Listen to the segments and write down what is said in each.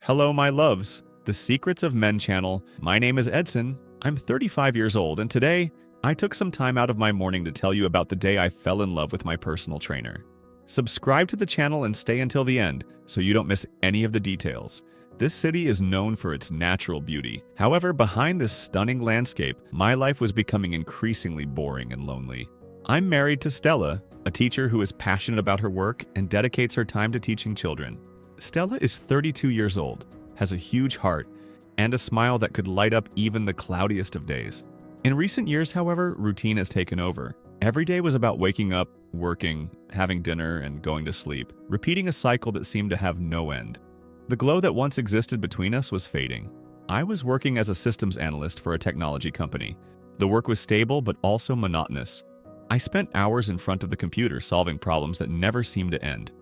Hello, my loves. The Secrets of Men channel. My name is Edson. I'm 35 years old, and today, I took some time out of my morning to tell you about the day I fell in love with my personal trainer. Subscribe to the channel and stay until the end so you don't miss any of the details. This city is known for its natural beauty. However, behind this stunning landscape, my life was becoming increasingly boring and lonely. I'm married to Stella, a teacher who is passionate about her work and dedicates her time to teaching children. Stella is 32 years old, has a huge heart, and a smile that could light up even the cloudiest of days. In recent years, however, routine has taken over. Every day was about waking up, working, having dinner, and going to sleep, repeating a cycle that seemed to have no end. The glow that once existed between us was fading. I was working as a systems analyst for a technology company. The work was stable but also monotonous. I spent hours in front of the computer solving problems that never seemed to end.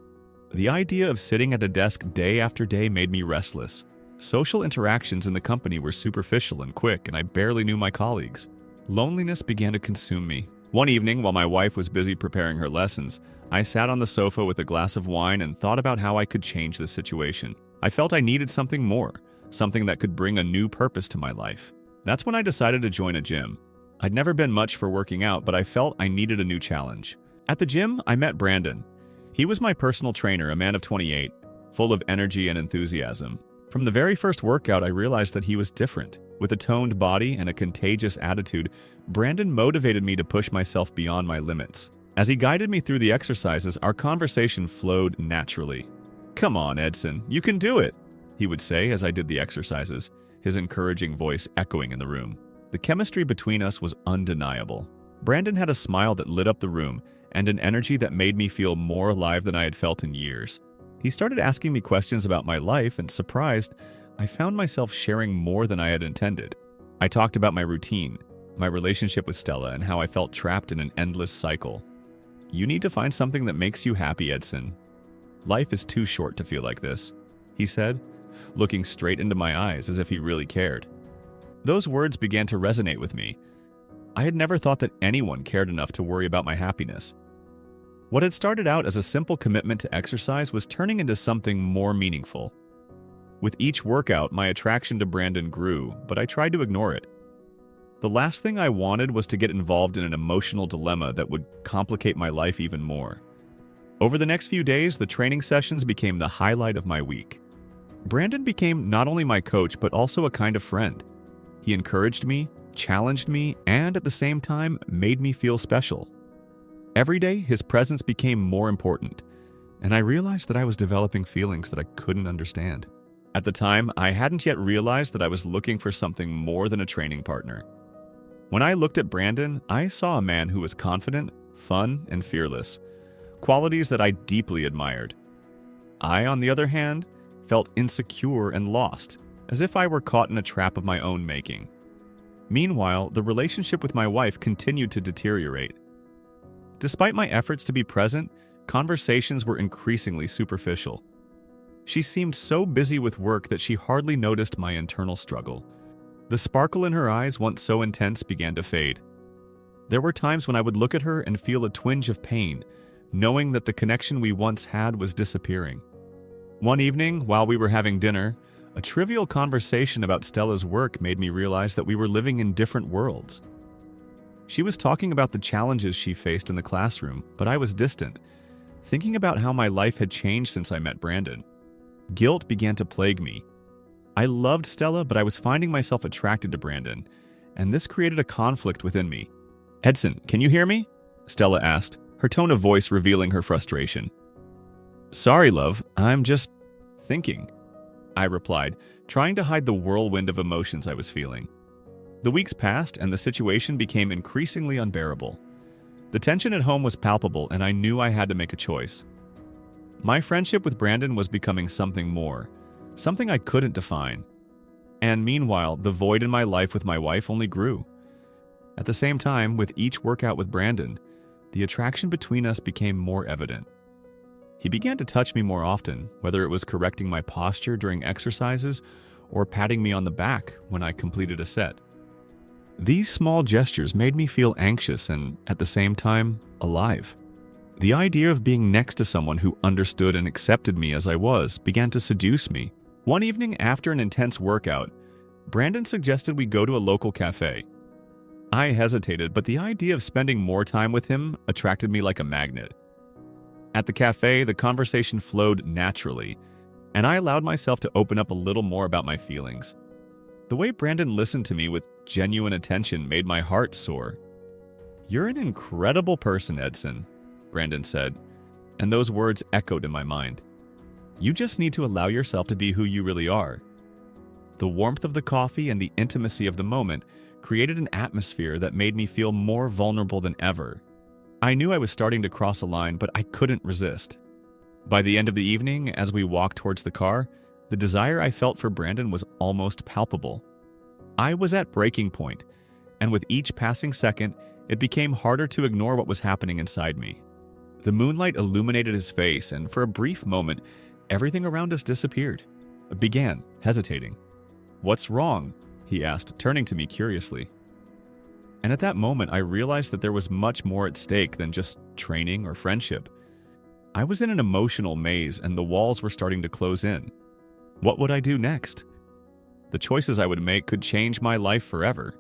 The idea of sitting at a desk day after day made me restless. Social interactions in the company were superficial and quick, and I barely knew my colleagues. Loneliness began to consume me. One evening, while my wife was busy preparing her lessons, I sat on the sofa with a glass of wine and thought about how I could change the situation. I felt I needed something more, something that could bring a new purpose to my life. That's when I decided to join a gym. I'd never been much for working out, but I felt I needed a new challenge. At the gym, I met Brandon. He was my personal trainer, a man of 28, full of energy and enthusiasm. From the very first workout, I realized that he was different. With a toned body and a contagious attitude, Brandon motivated me to push myself beyond my limits. As he guided me through the exercises, our conversation flowed naturally. "Come on, Edson, you can do it," he would say as I did the exercises, his encouraging voice echoing in the room. The chemistry between us was undeniable. Brandon had a smile that lit up the room, and an energy that made me feel more alive than I had felt in years. He started asking me questions about my life, and surprised, I found myself sharing more than I had intended. I talked about my routine, my relationship with Stella, and how I felt trapped in an endless cycle. "You need to find something that makes you happy, Edson. Life is too short to feel like this," he said, looking straight into my eyes as if he really cared. Those words began to resonate with me. I had never thought that anyone cared enough to worry about my happiness. What had started out as a simple commitment to exercise was turning into something more meaningful. With each workout, my attraction to Brandon grew, but I tried to ignore it. The last thing I wanted was to get involved in an emotional dilemma that would complicate my life even more. Over the next few days, the training sessions became the highlight of my week. Brandon became not only my coach, but also a kind of friend. He encouraged me, challenged me, and at the same time, made me feel special. Every day, his presence became more important, and I realized that I was developing feelings that I couldn't understand. At the time, I hadn't yet realized that I was looking for something more than a training partner. When I looked at Brandon, I saw a man who was confident, fun, and fearless, qualities that I deeply admired. I, on the other hand, felt insecure and lost, as if I were caught in a trap of my own making. Meanwhile, the relationship with my wife continued to deteriorate. Despite my efforts to be present, conversations were increasingly superficial. She seemed so busy with work that she hardly noticed my internal struggle. The sparkle in her eyes, once so intense, began to fade. There were times when I would look at her and feel a twinge of pain, knowing that the connection we once had was disappearing. One evening, while we were having dinner, a trivial conversation about Stella's work made me realize that we were living in different worlds. She was talking about the challenges she faced in the classroom, but I was distant, thinking about how my life had changed since I met Brandon. Guilt began to plague me. I loved Stella, but I was finding myself attracted to Brandon, and this created a conflict within me. "Edson, can you hear me?" Stella asked, her tone of voice revealing her frustration. "Sorry, love, I'm just thinking," I replied, trying to hide the whirlwind of emotions I was feeling. The weeks passed, and the situation became increasingly unbearable. The tension at home was palpable, and I knew I had to make a choice. My friendship with Brandon was becoming something more, something I couldn't define. And meanwhile, the void in my life with my wife only grew. At the same time, with each workout with Brandon, the attraction between us became more evident. He began to touch me more often, whether it was correcting my posture during exercises or patting me on the back when I completed a set. These small gestures made me feel anxious and, at the same time, alive. The idea of being next to someone who understood and accepted me as I was began to seduce me. One evening after an intense workout, Brandon suggested we go to a local cafe. I hesitated, but the idea of spending more time with him attracted me like a magnet. At the cafe, the conversation flowed naturally, and I allowed myself to open up a little more about my feelings. The way Brandon listened to me with genuine attention made my heart soar. "You're an incredible person, Edson," Brandon said, and those words echoed in my mind. "You just need to allow yourself to be who you really are." The warmth of the coffee and the intimacy of the moment created an atmosphere that made me feel more vulnerable than ever. I knew I was starting to cross a line, but I couldn't resist. By the end of the evening, as we walked towards the car, the desire I felt for Brandon was almost palpable. I was at breaking point, and with each passing second, it became harder to ignore what was happening inside me. The moonlight illuminated his face, and for a brief moment, everything around us disappeared. I began, hesitating. "What's wrong?" he asked, turning to me curiously. And at that moment, I realized that there was much more at stake than just training or friendship. I was in an emotional maze, and the walls were starting to close in. What would I do next? The choices I would make could change my life forever.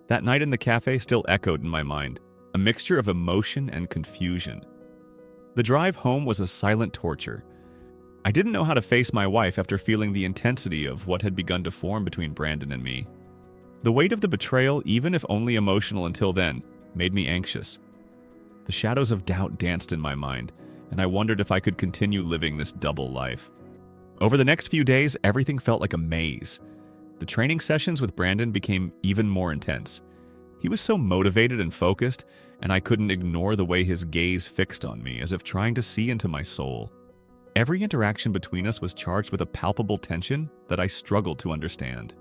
That night in the cafe still echoed in my mind, a mixture of emotion and confusion. The drive home was a silent torture. I didn't know how to face my wife after feeling the intensity of what had begun to form between Brandon and me. The weight of the betrayal, even if only emotional until then, made me anxious. The shadows of doubt danced in my mind, and I wondered if I could continue living this double life. Over the next few days, everything felt like a maze. The training sessions with Brandon became even more intense. He was so motivated and focused, and I couldn't ignore the way his gaze fixed on me, as if trying to see into my soul. Every interaction between us was charged with a palpable tension that I struggled to understand.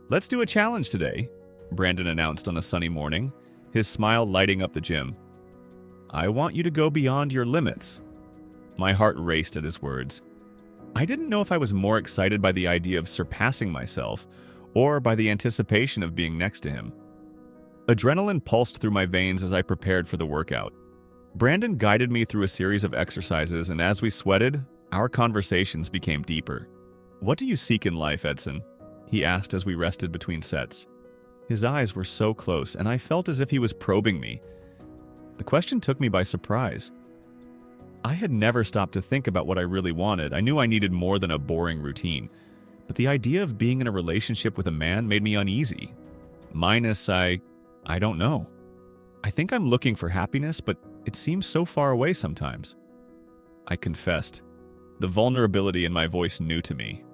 "Let's do a challenge today," Brandon announced on a sunny morning, his smile lighting up the gym. "I want you to go beyond your limits." My heart raced at his words. I didn't know if I was more excited by the idea of surpassing myself or by the anticipation of being next to him. Adrenaline pulsed through my veins as I prepared for the workout. Brandon guided me through a series of exercises, and as we sweated, our conversations became deeper. "What do you seek in life, Edson?" he asked as we rested between sets. His eyes were so close, and I felt as if he was probing me. The question took me by surprise. I had never stopped to think about what I really wanted. I knew I needed more than a boring routine, but the idea of being in a relationship with a man made me uneasy. I don't know. I think I'm looking for happiness, but it seems so far away sometimes. I confessed, the vulnerability in my voice new to me.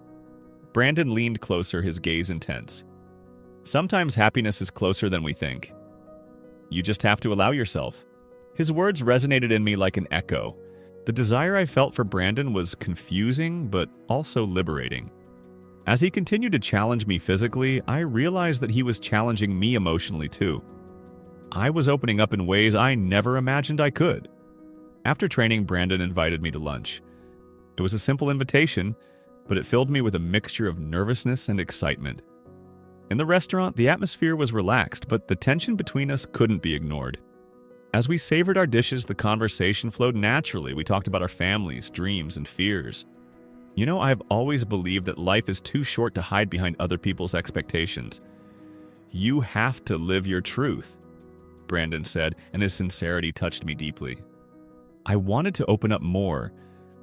Brandon leaned closer, his gaze intense. "Sometimes happiness is closer than we think. You just have to allow yourself." His words resonated in me like an echo. The desire I felt for Brandon was confusing, but also liberating. As he continued to challenge me physically, I realized that he was challenging me emotionally too. I was opening up in ways I never imagined I could. After training, Brandon invited me to lunch. It was a simple invitation, but it filled me with a mixture of nervousness and excitement. In the restaurant, the atmosphere was relaxed, but the tension between us couldn't be ignored. As we savored our dishes, the conversation flowed naturally. We talked about our families, dreams, and fears. "You know, I've always believed that life is too short to hide behind other people's expectations. You have to live your truth," Brandon said, and his sincerity touched me deeply. I wanted to open up more,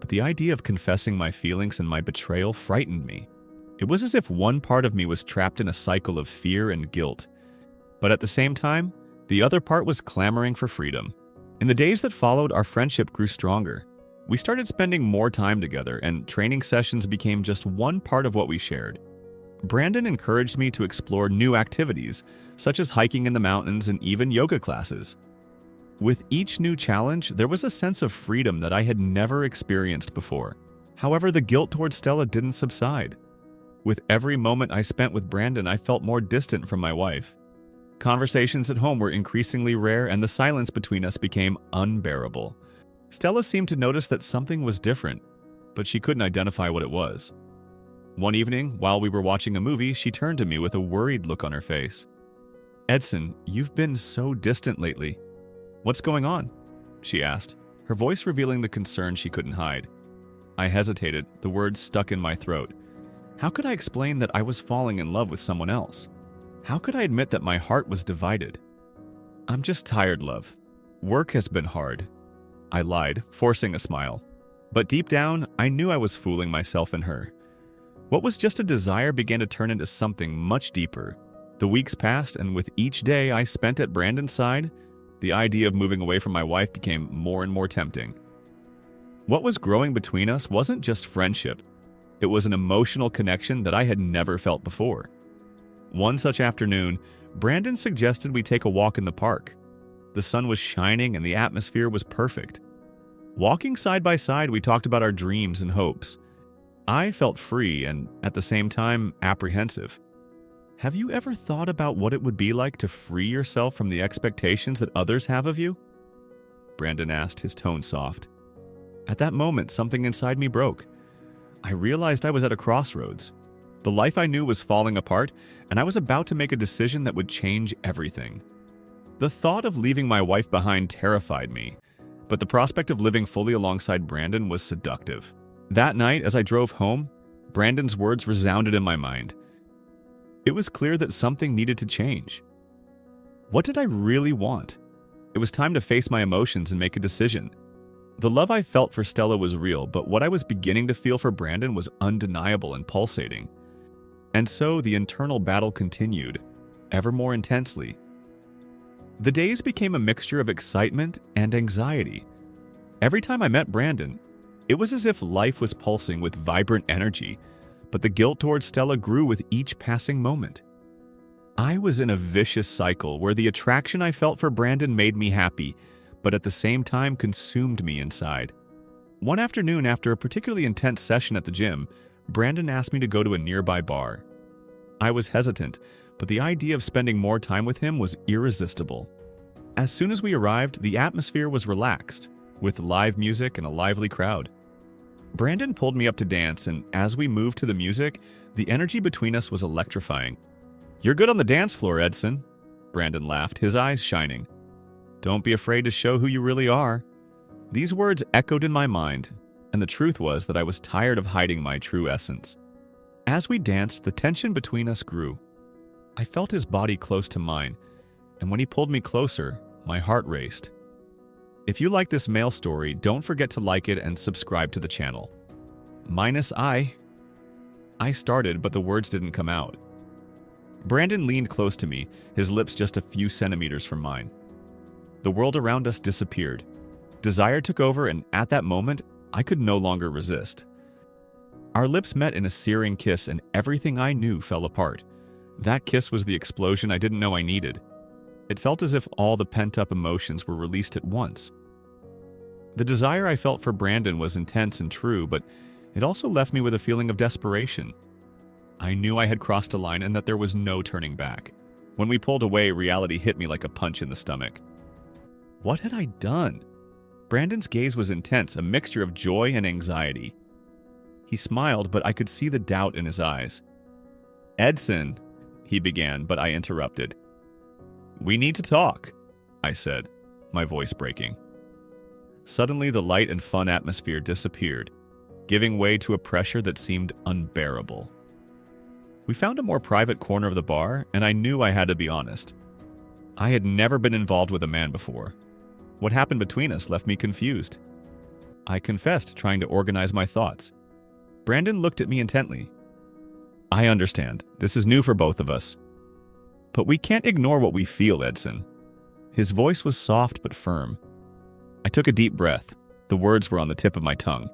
but the idea of confessing my feelings and my betrayal frightened me. It was as if one part of me was trapped in a cycle of fear and guilt. But at the same time, the other part was clamoring for freedom. In the days that followed, our friendship grew stronger. We started spending more time together, and training sessions became just one part of what we shared. Brandon encouraged me to explore new activities, such as hiking in the mountains and even yoga classes. With each new challenge, there was a sense of freedom that I had never experienced before. However, the guilt towards Stella didn't subside. With every moment I spent with Brandon, I felt more distant from my wife. Conversations at home were increasingly rare, and the silence between us became unbearable. Stella seemed to notice that something was different, but she couldn't identify what it was. One evening, while we were watching a movie, she turned to me with a worried look on her face. "Edson, you've been so distant lately. What's going on?" she asked, her voice revealing the concern she couldn't hide. I hesitated, the words stuck in my throat. How could I explain that I was falling in love with someone else? How could I admit that my heart was divided? I'm just tired, love. Work has been hard. I lied, forcing a smile. But deep down, I knew I was fooling myself and her. What was just a desire began to turn into something much deeper. The weeks passed, and with each day I spent at Brandon's side, the idea of moving away from my wife became more and more tempting. What was growing between us wasn't just friendship. It was an emotional connection that I had never felt before. One such afternoon, Brandon suggested we take a walk in the park. The sun was shining and the atmosphere was perfect. Walking side by side, we talked about our dreams and hopes. I felt free and, at the same time, apprehensive. Have you ever thought about what it would be like to free yourself from the expectations that others have of you? Brandon asked, his tone soft. At that moment, something inside me broke. I realized I was at a crossroads. The life I knew was falling apart, and I was about to make a decision that would change everything. The thought of leaving my wife behind terrified me, but the prospect of living fully alongside Brandon was seductive. That night, as I drove home, Brandon's words resounded in my mind. It was clear that something needed to change. What did I really want? It was time to face my emotions and make a decision. The love I felt for Stella was real, but what I was beginning to feel for Brandon was undeniable and pulsating. And so the internal battle continued, ever more intensely. The days became a mixture of excitement and anxiety. Every time I met Brandon, it was as if life was pulsing with vibrant energy, but the guilt towards Stella grew with each passing moment. I was in a vicious cycle where the attraction I felt for Brandon made me happy, but at the same time consumed me inside. One afternoon, after a particularly intense session at the gym, Brandon asked me to go to a nearby bar. I was hesitant, but the idea of spending more time with him was irresistible. As soon as we arrived, the atmosphere was relaxed, with live music and a lively crowd. Brandon pulled me up to dance, and as we moved to the music, the energy between us was electrifying. "You're good on the dance floor, Edson," Brandon laughed, his eyes shining. "Don't be afraid to show who you really are." These words echoed in my mind, and the truth was that I was tired of hiding my true essence. As we danced, the tension between us grew. I felt his body close to mine, and when he pulled me closer, my heart raced. If you like this male story, don't forget to like it and subscribe to the channel. I started, but the words didn't come out. Brandon leaned close to me, his lips just a few centimeters from mine. The world around us disappeared. Desire took over, and at that moment, I could no longer resist. Our lips met in a searing kiss, and everything I knew fell apart. That kiss was the explosion I didn't know I needed. It felt as if all the pent-up emotions were released at once. The desire I felt for Brandon was intense and true, but it also left me with a feeling of desperation. I knew I had crossed a line and that there was no turning back. When we pulled away, reality hit me like a punch in the stomach. What had I done? Brandon's gaze was intense, a mixture of joy and anxiety. He smiled, but I could see the doubt in his eyes. "Edson," he began, but I interrupted. "We need to talk," I said, my voice breaking. Suddenly, the light and fun atmosphere disappeared, giving way to a pressure that seemed unbearable. We found a more private corner of the bar, and I knew I had to be honest. I had never been involved with a man before. What happened between us left me confused. I confessed, trying to organize my thoughts. Brandon looked at me intently. "I understand. This is new for both of us. But we can't ignore what we feel, Edson." His voice was soft but firm. I took a deep breath. The words were on the tip of my tongue.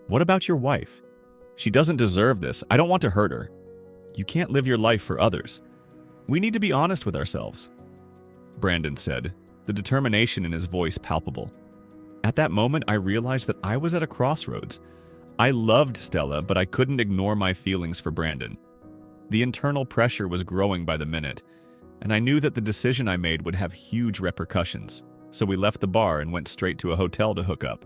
"What about your wife? She doesn't deserve this. I don't want to hurt her. You can't live your life for others. We need to be honest with ourselves," Brandon said, the determination in his voice palpable. At that moment, I realized that I was at a crossroads. I loved Stella, but I couldn't ignore my feelings for Brandon. The internal pressure was growing by the minute, and I knew that the decision I made would have huge repercussions, so we left the bar and went straight to a hotel to hook up.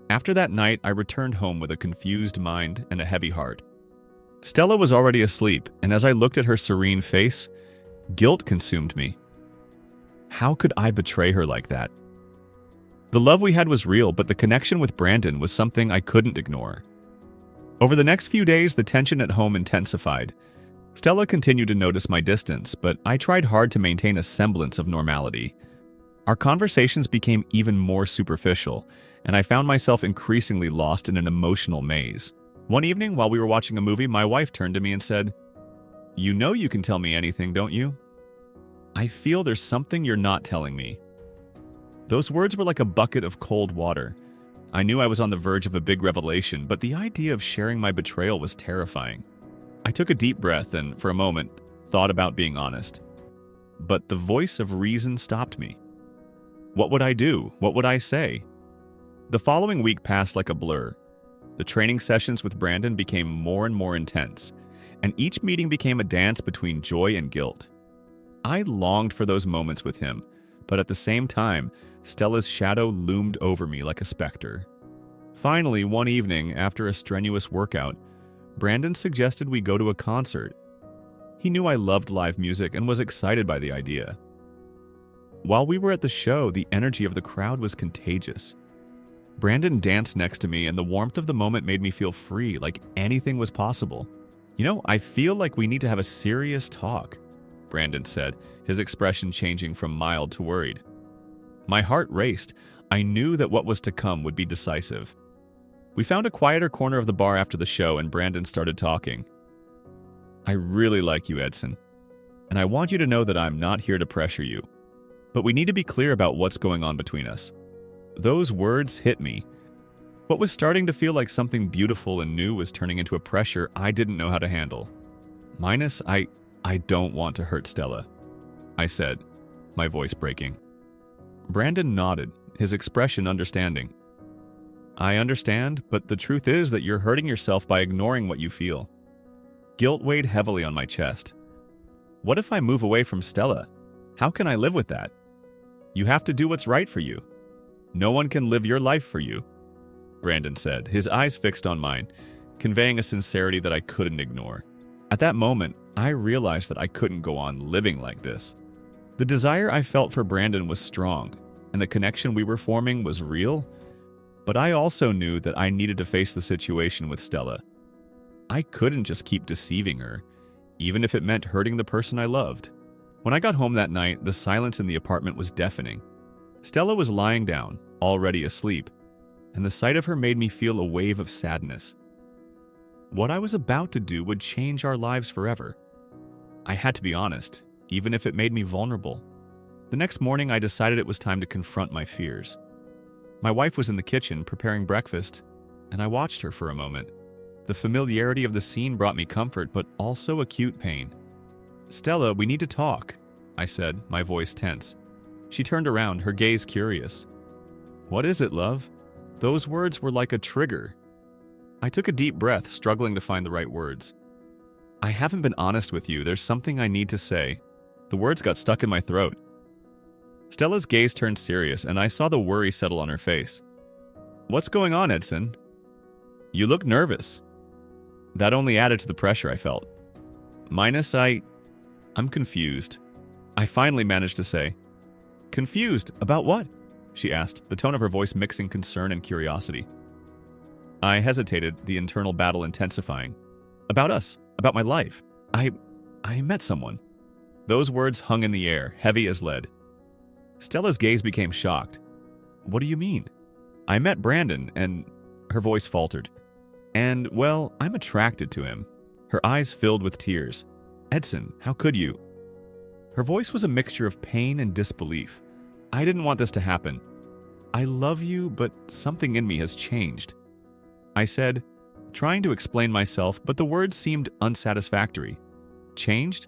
After that night, I returned home with a confused mind and a heavy heart. Stella was already asleep, and as I looked at her serene face, guilt consumed me. How could I betray her like that? The love we had was real, but the connection with Brandon was something I couldn't ignore. Over the next few days, the tension at home intensified. Stella continued to notice my distance, but I tried hard to maintain a semblance of normality. Our conversations became even more superficial, and I found myself increasingly lost in an emotional maze. One evening, while we were watching a movie, my wife turned to me and said, "You know you can tell me anything, don't you? I feel there's something you're not telling me." Those words were like a bucket of cold water. I knew I was on the verge of a big revelation, but the idea of sharing my betrayal was terrifying. I took a deep breath and, for a moment, thought about being honest. But the voice of reason stopped me. What would I do? What would I say? The following week passed like a blur. The training sessions with Brandon became more and more intense, and each meeting became a dance between joy and guilt. I longed for those moments with him, but at the same time, Stella's shadow loomed over me like a specter. Finally, one evening, after a strenuous workout, Brandon suggested we go to a concert. He knew I loved live music and was excited by the idea. While we were at the show, the energy of the crowd was contagious. Brandon danced next to me, and the warmth of the moment made me feel free, like anything was possible. "You know, I feel like we need to have a serious talk," Brandon said, his expression changing from mild to worried. My heart raced. I knew that what was to come would be decisive. We found a quieter corner of the bar after the show, and Brandon started talking. "I really like you, Edson, and I want you to know that I'm not here to pressure you. But we need to be clear about what's going on between us." Those words hit me. What was starting to feel like something beautiful and new was turning into a pressure I didn't know how to handle. "Minus, I don't want to hurt Stella," I said, my voice breaking. Brandon nodded, his expression understanding. "I understand, but the truth is that you're hurting yourself by ignoring what you feel." Guilt weighed heavily on my chest. "What if I move away from Stella? How can I live with that?" "You have to do what's right for you. No one can live your life for you," Brandon said, his eyes fixed on mine, conveying a sincerity that I couldn't ignore. At that moment, I realized that I couldn't go on living like this. The desire I felt for Brandon was strong, and the connection we were forming was real, but I also knew that I needed to face the situation with Stella. I couldn't just keep deceiving her, even if it meant hurting the person I loved. When I got home that night, the silence in the apartment was deafening. Stella was lying down, already asleep, and the sight of her made me feel a wave of sadness. What I was about to do would change our lives forever. I had to be honest, even if it made me vulnerable. The next morning, I decided it was time to confront my fears. My wife was in the kitchen preparing breakfast, and I watched her for a moment. The familiarity of the scene brought me comfort, but also acute pain. "Stella, we need to talk," I said, my voice tense. She turned around, her gaze curious. "What is it, love?" Those words were like a trigger. I took a deep breath, struggling to find the right words. "I haven't been honest with you. There's something I need to say." The words got stuck in my throat. Stella's gaze turned serious, and I saw the worry settle on her face. "What's going on, Edson? You look nervous." That only added to the pressure I felt. "Minus, I'm confused." I finally managed to say. "Confused? About what?" she asked, the tone of her voice mixing concern and curiosity. I hesitated, the internal battle intensifying. "About us. About my life. I met someone." Those words hung in the air, heavy as lead. Stella's gaze became shocked. "What do you mean?" "I met Brandon, and..." Her voice faltered. "And, well, I'm attracted to him." Her eyes filled with tears. "Edson, how could you?" Her voice was a mixture of pain and disbelief. "I didn't want this to happen. I love you, but something in me has changed," I said, trying to explain myself, but the words seemed unsatisfactory. "Changed?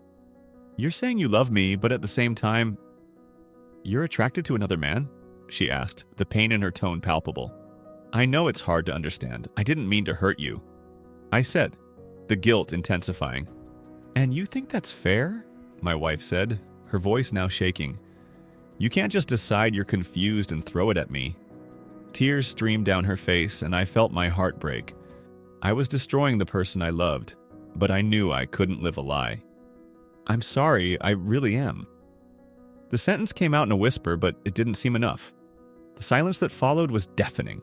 You're saying you love me, but at the same time, you're attracted to another man?" she asked, the pain in her tone palpable. "I know it's hard to understand. I didn't mean to hurt you," I said, the guilt intensifying. "And you think that's fair?" my wife said, her voice now shaking. "You can't just decide you're confused and throw it at me." Tears streamed down her face, and I felt my heart break. I was destroying the person I loved, but I knew I couldn't live a lie. "I'm sorry, I really am." The sentence came out in a whisper, but it didn't seem enough. The silence that followed was deafening.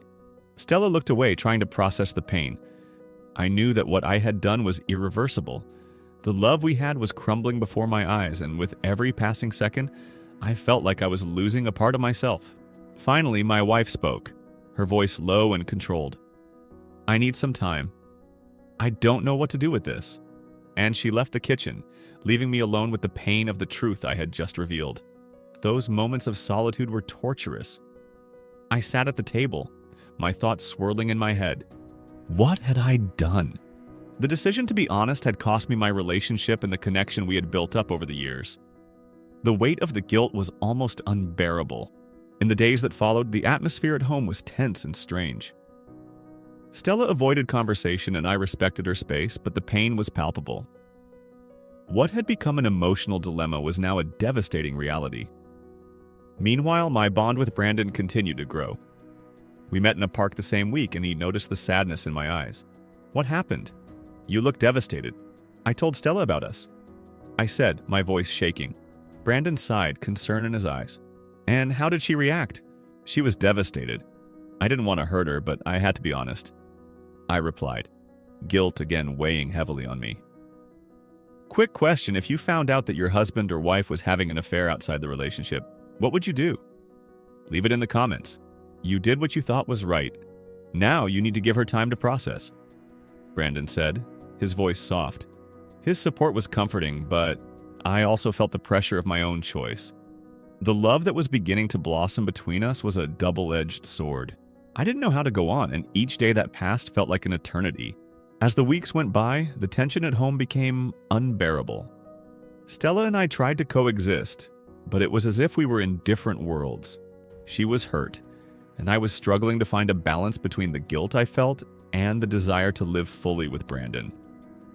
Stella looked away, trying to process the pain. I knew that what I had done was irreversible. The love we had was crumbling before my eyes, and with every passing second, I felt like I was losing a part of myself. Finally, my wife spoke, her voice low and controlled. "I need some time. I don't know what to do with this." And she left the kitchen, leaving me alone with the pain of the truth I had just revealed. Those moments of solitude were torturous. I sat at the table, my thoughts swirling in my head. What had I done? The decision to be honest had cost me my relationship and the connection we had built up over the years. The weight of the guilt was almost unbearable. In the days that followed, the atmosphere at home was tense and strange. Stella avoided conversation and I respected her space, but the pain was palpable. What had become an emotional dilemma was now a devastating reality. Meanwhile, my bond with Brandon continued to grow. We met in a park the same week and he noticed the sadness in my eyes. "What happened? You look devastated." "I told Stella about us," I said, my voice shaking. Brandon sighed, concern in his eyes. "And how did she react?" "She was devastated. I didn't want to hurt her, but I had to be honest," I replied, guilt again weighing heavily on me. Quick question, if you found out that your husband or wife was having an affair outside the relationship, what would you do? Leave it in the comments. You did what you thought was right. Now you need to give her time to process, Brandon said, his voice soft. His support was comforting, but I also felt the pressure of my own choice. The love that was beginning to blossom between us was a double-edged sword. I didn't know how to go on, and each day that passed felt like an eternity. As the weeks went by, the tension at home became unbearable. Stella and I tried to coexist, but it was as if we were in different worlds. She was hurt, and I was struggling to find a balance between the guilt I felt and the desire to live fully with Brandon.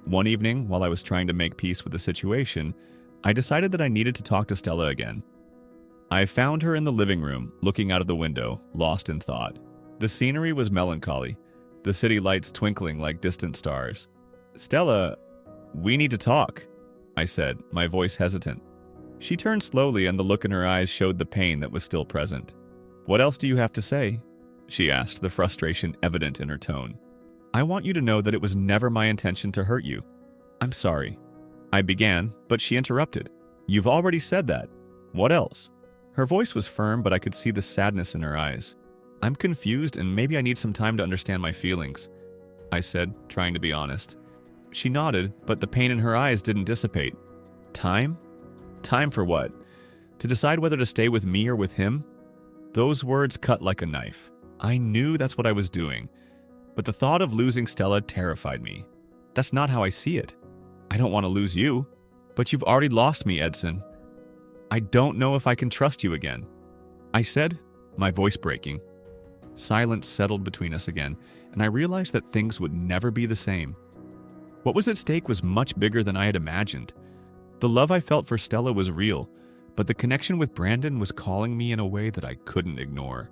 One evening, while I was trying to make peace with the situation, I decided that I needed to talk to Stella again. I found her in the living room, looking out of the window, lost in thought. The scenery was melancholy, the city lights twinkling like distant stars. "Stella, we need to talk," I said, my voice hesitant. She turned slowly and the look in her eyes showed the pain that was still present. "What else do you have to say?" she asked, the frustration evident in her tone. "I want you to know that it was never my intention to hurt you." "I'm sorry," I began, but she interrupted. "You've already said that. What else?" Her voice was firm, but I could see the sadness in her eyes. "I'm confused and maybe I need some time to understand my feelings," I said, trying to be honest. She nodded, but the pain in her eyes didn't dissipate. "Time? Time for what? To decide whether to stay with me or with him?" Those words cut like a knife. I knew that's what I was doing, but the thought of losing Stella terrified me. "That's not how I see it. I don't want to lose you." "But you've already lost me, Edson. I don't know if I can trust you again," I said, my voice breaking. Silence settled between us again, and I realized that things would never be the same. What was at stake was much bigger than I had imagined. The love I felt for Stella was real, but the connection with Brandon was calling me in a way that I couldn't ignore.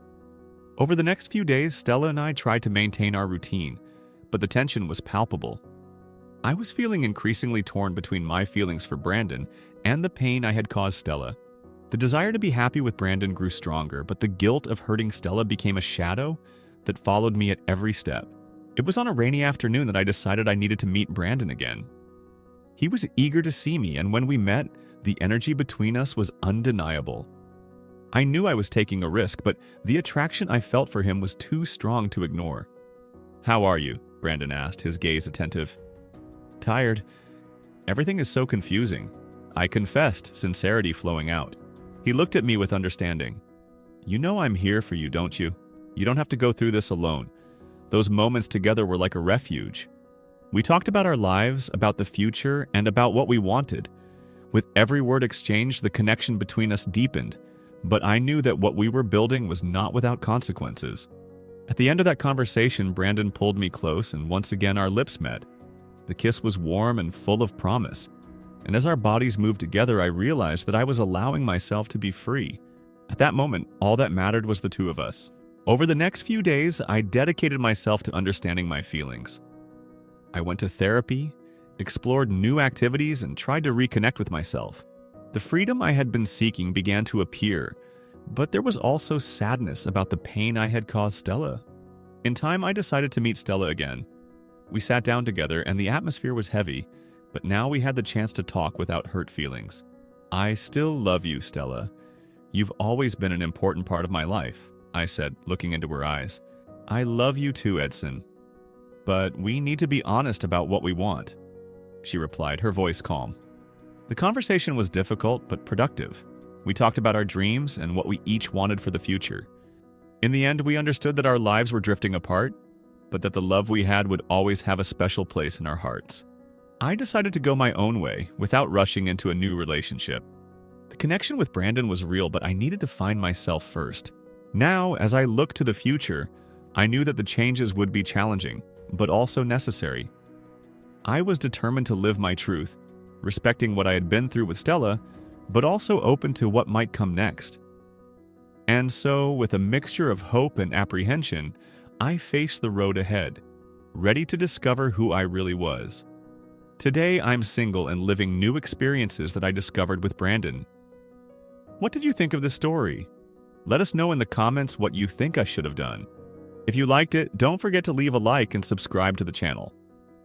Over the next few days, Stella and I tried to maintain our routine, but the tension was palpable. I was feeling increasingly torn between my feelings for Brandon and the pain I had caused Stella. The desire to be happy with Brandon grew stronger, but the guilt of hurting Stella became a shadow that followed me at every step. It was on a rainy afternoon that I decided I needed to meet Brandon again. He was eager to see me, and when we met, the energy between us was undeniable. I knew I was taking a risk, but the attraction I felt for him was too strong to ignore. "How are you?" Brandon asked, his gaze attentive. "Tired. Everything is so confusing," I confessed, sincerity flowing out. He looked at me with understanding. "You know I'm here for you, don't you? You don't have to go through this alone." Those moments together were like a refuge. We talked about our lives, about the future, and about what we wanted. With every word exchanged, the connection between us deepened, but I knew that what we were building was not without consequences. At the end of that conversation, Brandon pulled me close, and once again our lips met. The kiss was warm and full of promise. And as our bodies moved together, I realized that I was allowing myself to be free. At that moment, all that mattered was the two of us. Over the next few days, I dedicated myself to understanding my feelings. I went to therapy, explored new activities, and tried to reconnect with myself. The freedom I had been seeking began to appear, but there was also sadness about the pain I had caused Stella. In time, I decided to meet Stella again. We sat down together and the atmosphere was heavy, but now we had the chance to talk without hurt feelings. I still love you, Stella. You've always been an important part of my life, I said, looking into her eyes. I love you too, Edson. But we need to be honest about what we want, she replied, her voice calm. The conversation was difficult but productive. We talked about our dreams and what we each wanted for the future. In the end, we understood that our lives were drifting apart, but that the love we had would always have a special place in our hearts. I decided to go my own way without rushing into a new relationship. The connection with Brandon was real, but I needed to find myself first. Now, as I look to the future, I knew that the changes would be challenging, but also necessary. I was determined to live my truth, respecting what I had been through with Stella, but also open to what might come next. And so, with a mixture of hope and apprehension, I faced the road ahead, ready to discover who I really was. Today, I'm single and living new experiences that I discovered with Brandon. What did you think of this story? Let us know in the comments what you think I should have done. If you liked it, don't forget to leave a like and subscribe to the channel.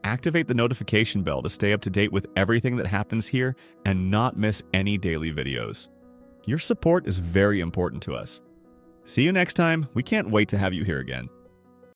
Activate the notification bell to stay up to date with everything that happens here and not miss any daily videos. Your support is very important to us. See you next time. We can't wait to have you here again.